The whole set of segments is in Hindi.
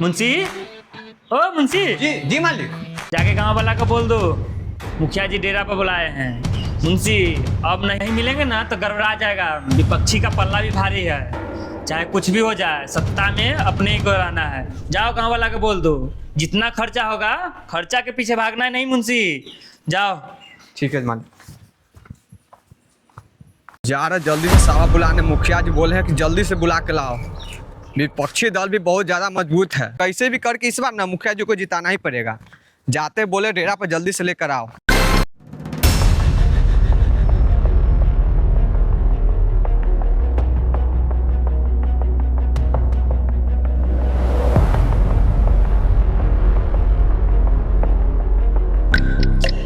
मुंशी, ओ मुंशी, जी जी मालिक। जाके गांव वाला को बोल दो मुखिया जी डेरा पर बुलाए हैं। मुंशी, अब नहीं मिलेंगे ना तो गड़बड़ा जाएगा। विपक्षी का पल्ला भी भारी है, चाहे कुछ भी हो जाए सत्ता में अपने ही को रहना है। जाओ गांव वाला को बोल दो, जितना खर्चा होगा खर्चा के पीछे भागना है नहीं मुंशी, जाओ। ठीक है मालिक। जा रहा जल्दी से सावा बुलाने। मुखिया जी बोले हैं कि जल्दी से बुला के लाओ। विपक्षी दल भी बहुत ज्यादा मजबूत है, कैसे भी करके इस बार ना मुखिया जी को जिताना ही पड़ेगा। जाते बोले डेरा पर जल्दी से लेकर आओ।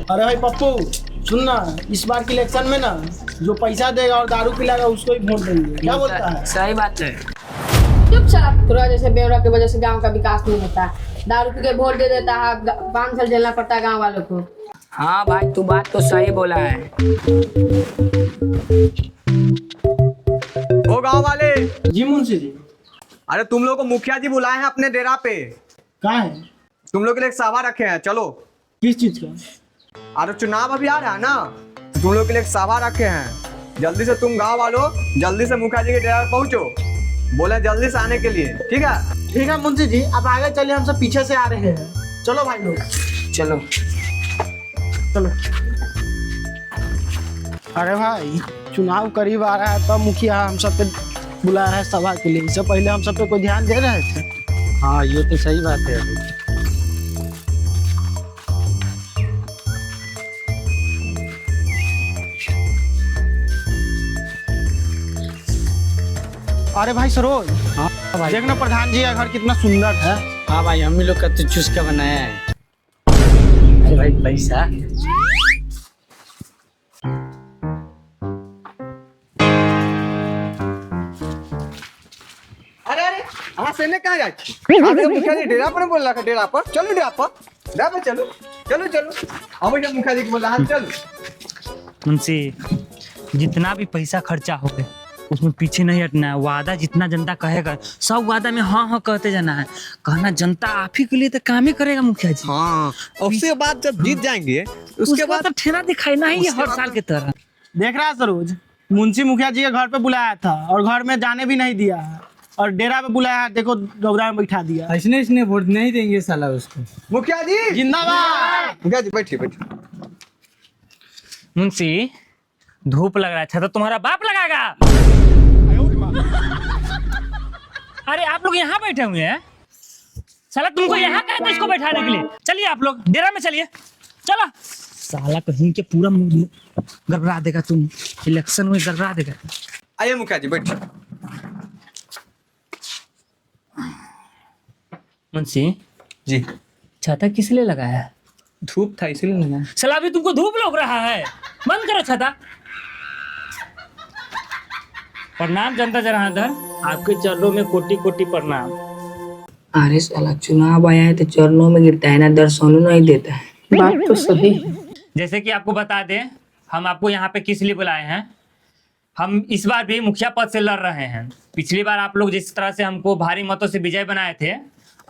अरे भाई पप्पू सुन ना, इस बार के इलेक्शन में ना जो पैसा देगा और दारू पिलाएगा उसको ही वोट देंगे। क्या बोलता है? सही बात है। चुपचाप, थोड़ा जैसे बेवड़ा की वजह से गांव का विकास नहीं होता। दारू पी के वोट दे देता है, 5 साल झेलना पड़ता है गांव वालों को। हाँ भाई, तू बात तो सही बोला है। ओ गांव वाले। जी मुंशी जी। अरे तुम लोग को मुखिया जी बुलाए हैं अपने डेरा पे। कहाँ है? तुम लोग के लिए एक सभा रखे हैं, चलो। किस चीज का? अरे चुनाव अभी आ रहा है ना, तो तुम लोग के लिए एक सभा रखे हैं। जल्दी से तुम गांव वालों जल्दी से मुखिया जी के डेरा पर पहुंचो। बोले जल्दी से आने के लिए, ठीक है? ठीक है मुंशी जी, अब आगे चलिए, हम सब पीछे से आ रहे हैं। चलो भाई लोग, चलो चलो। अरे भाई चुनाव करीब आ रहा है, तब मुखिया हम सब पे बुलाया है सभा के लिए। इससे पहले हम सब पे कोई ध्यान दे रहे थे? हाँ, ये तो सही बात है। अरे भाई सरोज, हाँ भाई। देखना प्रधान जी का घर कितना सुंदर है। हाँ भाई, हम ही लोग का तो चुस्का बनाया है। अरे भाई पैसा। अरे अरे हाँ सेने कहाँ जाती? अरे मुखिया जी डेरा पर बोल रहा था, डेरा पर चलो, डेरा पर चलो, चलो चलो। अब जब मुखिया जी को बोला हाँ चलो। मुंशी, जितना भी पैसा खर्चा हो गए उसमें पीछे नहीं हटना है। वादा जितना जनता कहेगा सब वादा में हाँ हाँ कहते जाना है। कहना जनता आप ही के लिए तो काम ही करेगा मुखिया जी। हाँ, उसके बाद जब जीत जाएंगे उसके बाद तो ठेला दिखाना ही है हर साल की तरह। देख रहा है सरोज, मुंशी मुखिया जी के घर पे बुलाया था और घर में जाने भी नहीं दिया है, और डेरा पे बुलाया है, देखो दौरा में बैठा दिया। इसने वोट नहीं देंगे साला उसको। मुखिया जी जिंदाबाद। मुखिया जी बैठिए बैठिए। मुंशी, धूप लग रहा है, छाता तुम्हारा बाप लगाएगा। अरे आप लोग यहाँ बैठे हुए हैं, साला तुमको यहाँ कहा था इसको बैठाने के लिए। चलिए आप लोग डेरा में चलिए, चलो। साला कहीं के पूरा गड़बड़ा देगा, तुम इलेक्शन में गड़बड़ा देगा। आइए मुखिया जी बैठिए। मुंशी जी छाता किस लिए लगाया है? धूप था इसलिए लगा। साला अभी तुमको धूप लग रहा है, बंद करो छाता। प्रणाम जनता जनार्दन, आपके चरणों में कोटि कोटि प्रणाम। अरे साला, चुनाव आया है तो चरणों में गिरता है ना, दर्शनों नहीं देता है। बात तो सही। जैसे कि आपको बता दें, हम आपको यहाँ पे किस लिए बुलाए हैं। हम इस बार भी मुखिया पद से लड़ रहे हैं। पिछली बार आप लोग जिस तरह से हमको भारी मतों से विजय बनाए थे,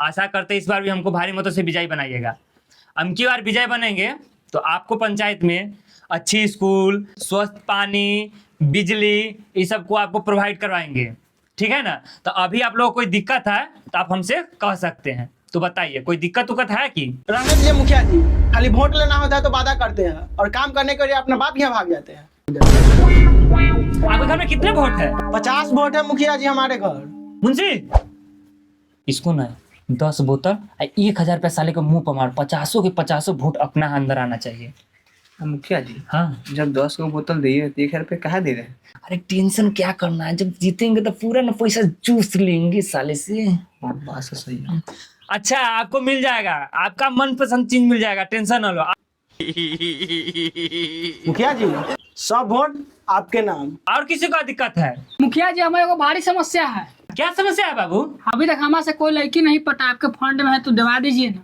आशा करते इस बार भी हमको भारी मतों से विजय बनाइएगा। अबकी बार विजय बनेंगे तो आपको पंचायत में अच्छी स्कूल, स्वस्थ पानी, बिजली, ये सब को आपको प्रोवाइड करवाएंगे, ठीक है ना? तो अभी आप लोगों को कोई दिक्कत है तो आप हमसे कह सकते हैं, तो बताइए कोई दिक्कत उक्कत है कि? रहने दीजिए मुखिया जी, खाली वोट लेना होता है तो वादा करते हैं और काम करने के लिए अपना बाप यहाँ भाग जाते हैं। आपके घर में कितने वोट है? 50 वोट है मुखिया जी हमारे घर। मुंशी, इसको ना 10 बोतल 1000 रुपया साले को मुंह पर मार, 50 के 50 वोट अपना अंदर आना चाहिए। मुखिया जी हाँ, जब 10 को बोतल दिए तो 1 रुपये कहाँ दे रहे हैं? अरे टेंशन क्या करना है, जब जीतेंगे तो पूरा ना पैसा चूस लेंगे साले से। बात तो सही है। अच्छा, आपको मिल जाएगा, आपका मनपसंद चीज मिल जाएगा, टेंशन ना लो। मुखिया जी सब वोट आपके नाम। और किसी को दिक्कत है? मुखिया जी, हमारे को भारी समस्या है। क्या समस्या है बाबू? अभी तक हमारे से कोई लड़की नहीं पटा, आपके फंड में है तो दिवा दीजिए ना।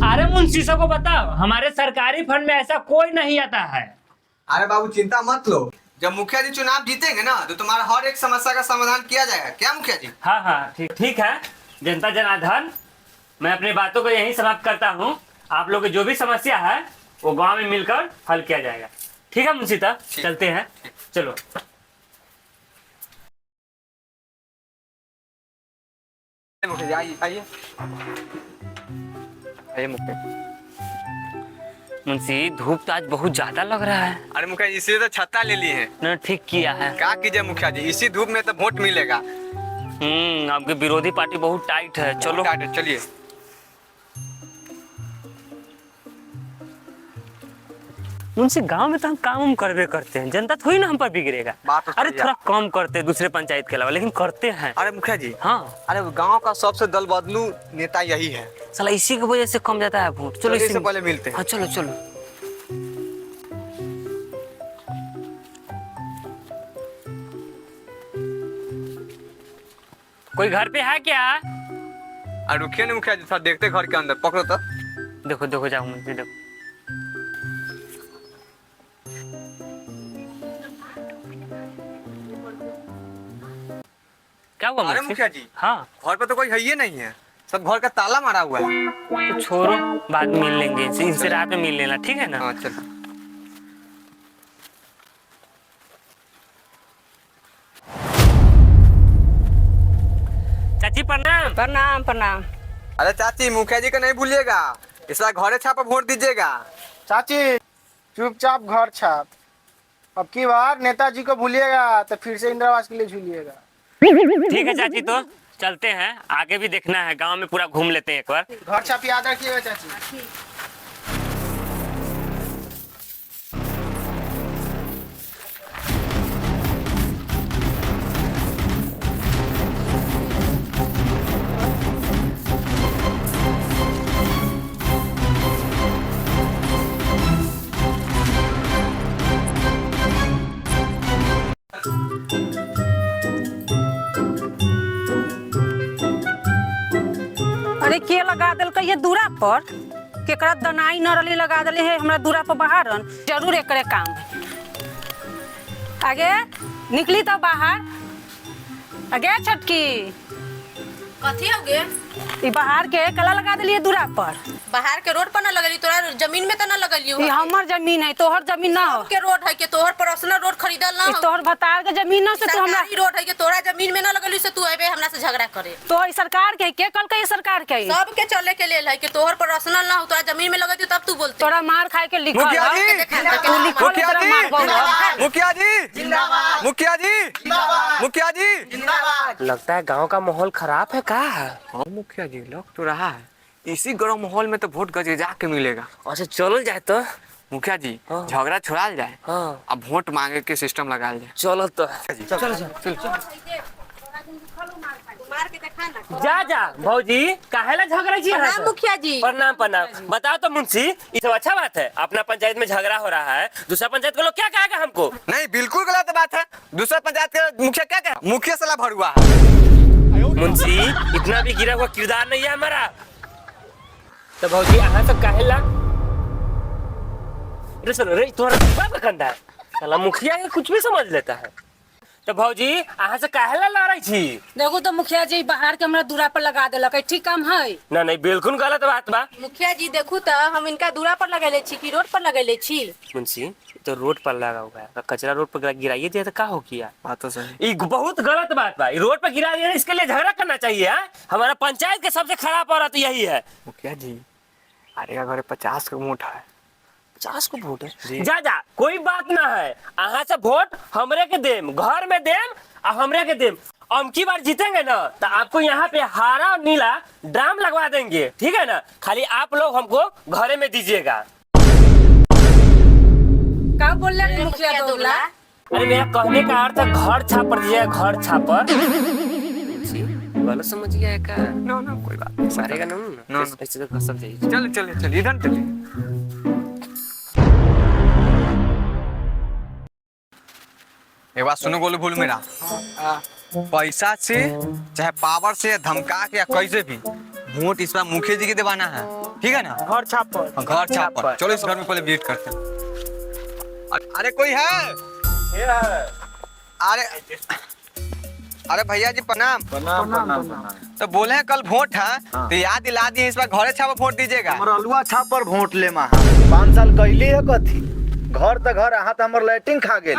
अरे मुंशी को बताओ, हमारे सरकारी फंड में ऐसा कोई नहीं आता है। अरे बाबू चिंता मत लो, जब मुखिया जी चुनाव जीतेंगे ना तो तुम्हारा हर एक समस्या का समाधान किया जाएगा, क्या मुखिया जी? हाँ हाँ ठीक ठीक है। जनता जनार्दन, मैं अपनी बातों को यहीं समाप्त करता हूँ। आप लोग की जो भी समस्या है वो गांव में मिलकर हल किया जाएगा। ठीक है मुंशी साहब, चलते हैं। चलो। मुखिया जी आइए आइए आइए मुखिया। मुंशी, धूप तो आज बहुत ज्यादा लग रहा है। अरे मुखिया जी इसलिए तो छत्ता ले लिए हैं। ना ठीक किया है। क्या कीजिए मुखिया जी, इसी धूप में तो वोट मिलेगा। आपकी विरोधी पार्टी बहुत टाइट है। चलो चलिए। मुंशी, गांव में तो हम काम करबे करते हैं, जनता थोड़ी ना हम पर बिगड़ेगा। बात तो सही अरे है। थोड़ा कम करते हैं दूसरे पंचायत के अलावा, लेकिन करते हैं। अरे मुखिया जी, हाँ, अरे गांव का सबसे दल बदलू नेता यही है। साला इसी की वजह से कम जाता है वोट। चलो चलिए इसी से पहले मिलते हैं। हाँ चलो चलो। कोई घर पे है क्या? अरे रुकिए ना मुखिया जी, थोड़ा देखते घर के अंदर, पकड़ो तो। देखो देखो, जाओ मुंशी, देखो। क्या हुआ अरे मुंशी? मुखिया जी, हाँ घर पे तो कोई है ही नहीं है, सब घर का ताला मारा हुआ है। तो छोड़ो, बाद में मिल लेंगे इनसे रात में मिल लेना, ठीक है ना? हाँ चल। चाची प्रणाम। प्रणाम प्रणाम। अरे चाची, मुखिया जी का नहीं भूलिएगा, इस बार घरे छापा वोट दीजिएगा। चाची चुपचाप घर छाप। अब की बार नेताजी को भूलिएगा तो फिर से इंदिरा आवास के लिए झूलिएगा। ठीक है चाची, तो चलते हैं, आगे भी देखना है, गांव में पूरा घूम लेते हैं एक बार। घर छाप याद रखिएगा चाची। अरे के लगा दिल ये दूरा पर? केकरा दनाई नरली लगा दिले है हमरा दूरा पर बाहरन। जरूर एकरे काम है। आगे निकली तो बाहर। आगे छटकी, कथी हो गे? ई बाहर के कला लगा दिलिए दूरा पर। बाहर के रोड पर ना लगली, तोरा जमीन में तो ना लगली ई हमर जमीन है, तोहर जमीन ना हो। के रोड है के तोहर पर्सनल रोड खरीदल ना ई हो। तोहर भतार के जमीन ना से तू हमरा सरकारी रोड है के तोरा जमीन में ना लगली से तू अबे हमरा से झगड़ा करे। तो ई सरकार के कल के सरकार के सब के चले के लेल है कि तोहर पर्सनल ना हो, तोरा जमीन में लगती तब तू बोलते। तोरा मार खाए के लिखल मुखिया जी, है। तू लिखल मुखिया तोरा जी, मार बहु। मुखिया जी जिंदाबाद, मुखिया जी मुखिया जी जिंदाबाद। लगता है गांव का माहौल खराब है। का है? हाँ मुखिया जी, लग तो रहा है इसी गर्म माहौल में तो वोट गजगजा के मिलेगा। अच्छा चलो जाए तो। मुखिया जी, हाँ। झगड़ा छोड़ा जाए, हाँ अब वोट मांगे के सिस्टम लगा जाए। चलो तो। चलो चलो। मार के देखा ना। जा जा भौजी, काहेला झगड़ा जी? प्रणाम मुखिया जी। प्रणाम प्रणाम। बताओ तो मुंशी, ये सब अच्छा बात है? अपना पंचायत में झगड़ा हो रहा है, दूसरा पंचायत के लोग क्या कहेगा हमको? नहीं, बिल्कुल गलत बात है। दूसरा पंचायत के मुखिया क्या कहे? मुखिया साला भरुआ है। मुंशी, इतना भी गिरा हुआ किरदार नहीं है हमारा। तो भौजी अहाँ सब काहेला? अरे सुनो रे, तुम्हारा बाप का कंधा है साला, मुखिया है कुछ भी समझ लेता है। तो भौजी अहाँ से काहेला लड़ रही थी? देखो तो मुखिया जी बाहर के हमरा दूरा पर लगा देलक, ठीक काम है ना? नहीं, बिल्कुल गलत बात बा। मुखिया जी देखू तो हम इनका दूरा पर लगेले छी कि रोड पर लगेले छी? मुंशी, तो रोड पर लगा हुआ है, कचरा रोड पर गिराइए दिया तो क्या हो किया? बात तो सही। ये बहुत गलत बात बा। ये रोड पर गिरा दिया, इसके लिए झगड़ा करना चाहिए है? हमारा पंचायत के सबसे खराब औरत यही है। मुखिया जी, अरे घरे 50 का वोट है। 50 को वोट है? जा जा, कोई बात ना है। अहाँ से वोट हमरे के देम, घर में देम और हमरे के देम। अमकी बार जीतेंगे ना तो आपको यहाँ पे हरा और नीला ड्राम लगवा देंगे, ठीक है ना? खाली आप लोग हमको घरे में दीजिएगा। का बोल रहे मुखिया दोगला? अरे मेरा कहने का अर्थ है घर छापर दीजिएगा, घर छापर। गलत समझ गया है क्या? नो नो, कोई बात नहीं। मारेगा ना? नो। ऐसे तो कसम चाहिए। चल चल चल, इधर चलिए। एक बात सुनो गोलू भूल मेरा, पैसा से चाहे पावर से धमका के या कैसे भी वोट इस बार मुखिया जी के दिवाना है, ठीक है ना? घर छाप पर। घर छाप पर। चलो इस घर में पहले विजिट करते हैं। अरे कोई है? अरे अरे भैया जी प्रणाम। तो बोले हैं कल वोट है तो याद दिला दिए इस बार घरे छाप वोट दीजिएगा। अलुआ छाप पर वोट ले मा 5 साल कैली है कथी घर त घर अहाँ त हमर लाइटिंग खा गेल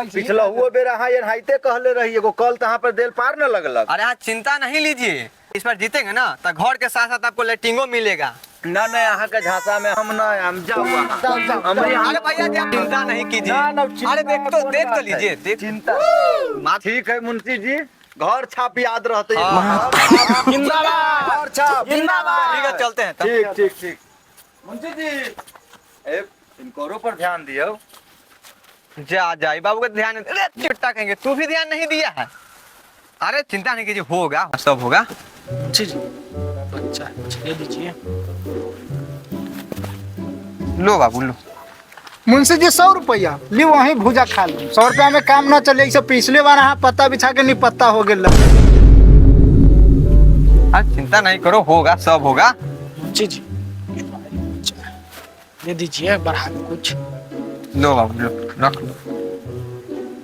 पिछला हुआ बेर अहाँ ये हाइते कहले रही एगो कल त अहाँ पर देल पार न लगलक। अरे आप चिंता नहीं लीजिए, इस बार जीतेंगे ना तो घर के साथ साथ आपको लाइटिंगो मिलेगा। ना नहीं अहाँ के झांसा में हम ना हम जाओ अरे भैया जी आप चिंता नहीं कीजिए। अरे देख तो लीजिए देख। चिंता ठीक है मुंशी जी घर छाप याद रहते जिंदाबाद घर छाप जिंदाबाद। ठीक है चलते हैं। ठीक मुंशी जी इनको पर ध्यान दियो। जा बाबू का ध्यान। अरे चिट्टा कहेंगे तू भी ध्यान नहीं दिया है। अरे चिंता नहीं कीजिए होगा सब होगा। जी अच्छा दे दीजिए। लो बाबू लो। मुंशी जी 100 रुपया ली वहीं भूजा खा लो। 100 रुपया में काम न चले सब पिछले बार यहाँ पत्ता बिछा के नहीं पत्ता हो गया। चिंता नहीं करो होगा सब होगा। जी दे दीजिए बढ़ा दो कुछ। लो बाबू लो रख लो।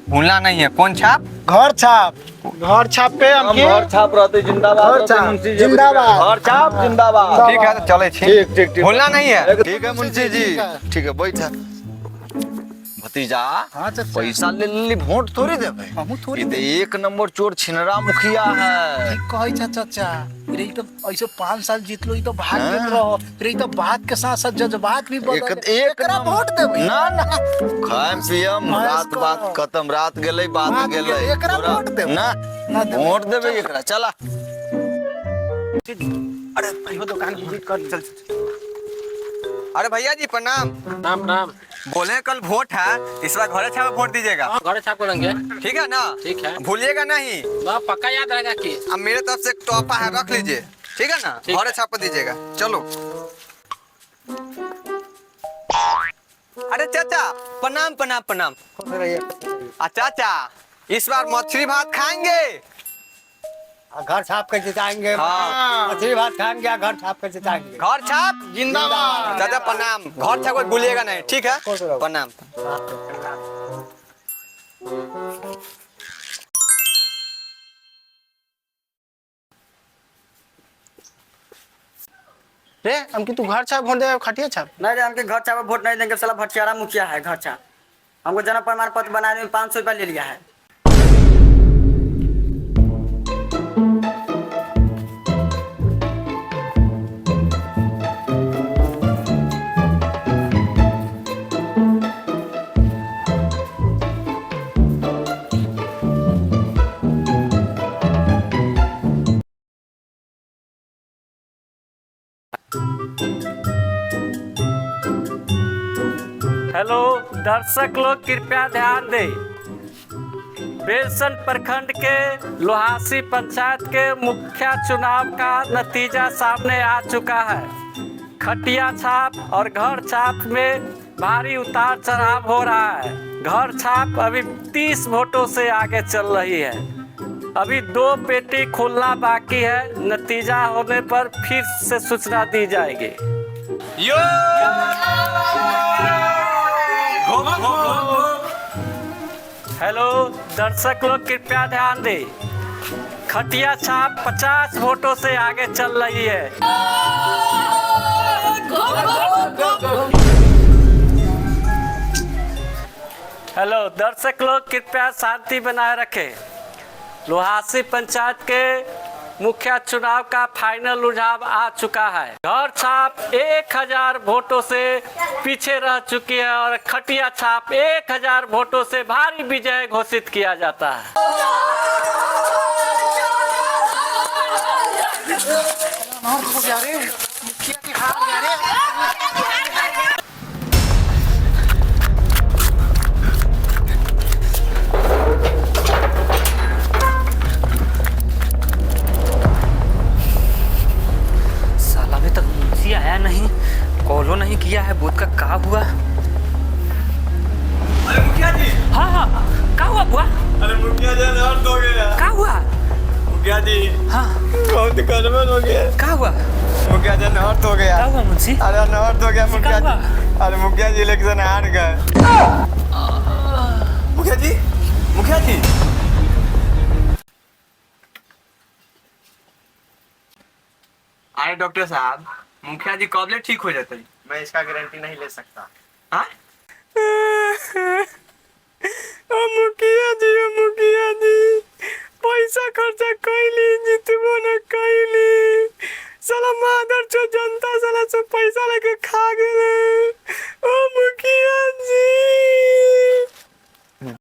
भूलना नहीं है। कौन छाप? घर छाप पे हम घर छाप रहते जिंदाबाद घर छाप मुंशी जी जिंदाबाद घर छाप जिंदाबाद। ठीक है तो चले ठीक भूलना नहीं है। ठीक है मुंशी जी ठीक है बैठा भतीजा। हाँ चाचा। पैसा ले ली वोट थोड़ी देबे हमहू थोड़ी ये तो एक नंबर चोर छिनरा मुखिया है। ठीक कहे चाचा रे तो ऐसे 5 साल जीत लो तो भाग गेल रहो रे तो बात के साथ साथ जज्बात भी बदल एकरा वोट देबे ना खाएम पियम रात बात खत्म रात गेले बात गेले एकरा वोट देबे ना वोट देबे एकरा चला। अरे भाई दुकान की कर चल। अरे भैया जी प्रणाम। नाम बोले कल वोट है इस बार घरे छाप वोट दीजिएगा। घर छाप करेंगे। ठीक है ना? ठीक है भूलिएगा नहीं। पक्का याद रहेगा कि अब मेरे तरफ से एक तोहफा है रख लीजिए। ठीक है ना? घरे छाप दीजिएगा। चलो। अरे चाचा प्रणाम। चाचा इस बार मछली भात खाएंगे। घर छाप के जिताएंगे। हाँ। मछली भात खाएंगे घर छाप के जिताएंगे। घर छाप जिंदाबाद। चाचा प्रणाम। घर छाप कोई भूलिएगा नहीं। ठीक है प्रणाम। रे हमकी तू घर छाप वोट दे खटिया छाप। नहीं रे हमके घर छाप वोट नहीं देंगे। साला भटियारा मुखिया है घर छाप। हमको जन्म प्रमाण पत्र बनाने में 500 रुपया ले लिया है। हेलो दर्शक लोग कृपया ध्यान दें। बेलसन प्रखंड के लोहासी पंचायत के मुखिया चुनाव का नतीजा सामने आ चुका है। खटिया छाप और घर छाप में भारी उतार चढ़ाव हो रहा है। घर छाप अभी 30 वोटों से आगे चल रही है। अभी 2 पेटी खोलना बाकी है। नतीजा होने पर फिर से सूचना दी जाएगी। हेलो दर्शक लोग कृपया ध्यान दें। खटिया छाप 50 वोटों से आगे चल रही है। हेलो दर्शक लोग कृपया शांति बनाए रखें। लोहासी पंचायत के मुखिया चुनाव का फाइनल रुझान आ चुका है। घर छाप 1000 वोटों से पीछे रह चुकी है और खटिया छाप 1000 वोटों से भारी विजय घोषित किया जाता है। आया नहीं, कॉलो नहीं किया है। बूथ का क्या हुआ? अरे मुखिया जी। हाँ क्या हुआ बुआ? अरे मुखिया जी अर्थ हो गया। क्या हुआ? मुखिया जी हाँ बहुत गड़बड़ हो गया। क्या हुआ? मुखिया जी अर्थ हो गया। क्या हुआ मुंशी? अरे अर्थ हो गया मुखिया जी। अरे मुखिया जी इलेक्शन हार गए। मुखिया जी, मुखिया जी। अरे डॉक्टर साहब, मुखिया जी कब ले ठीक हो जाते? मैं इसका गारंटी नहीं ले सकता। हाँ? मुखिया जी पैसा खर्चा कैली जितबो न कैली साला मादर चो जनता साला सब पैसा लेके खा गेले।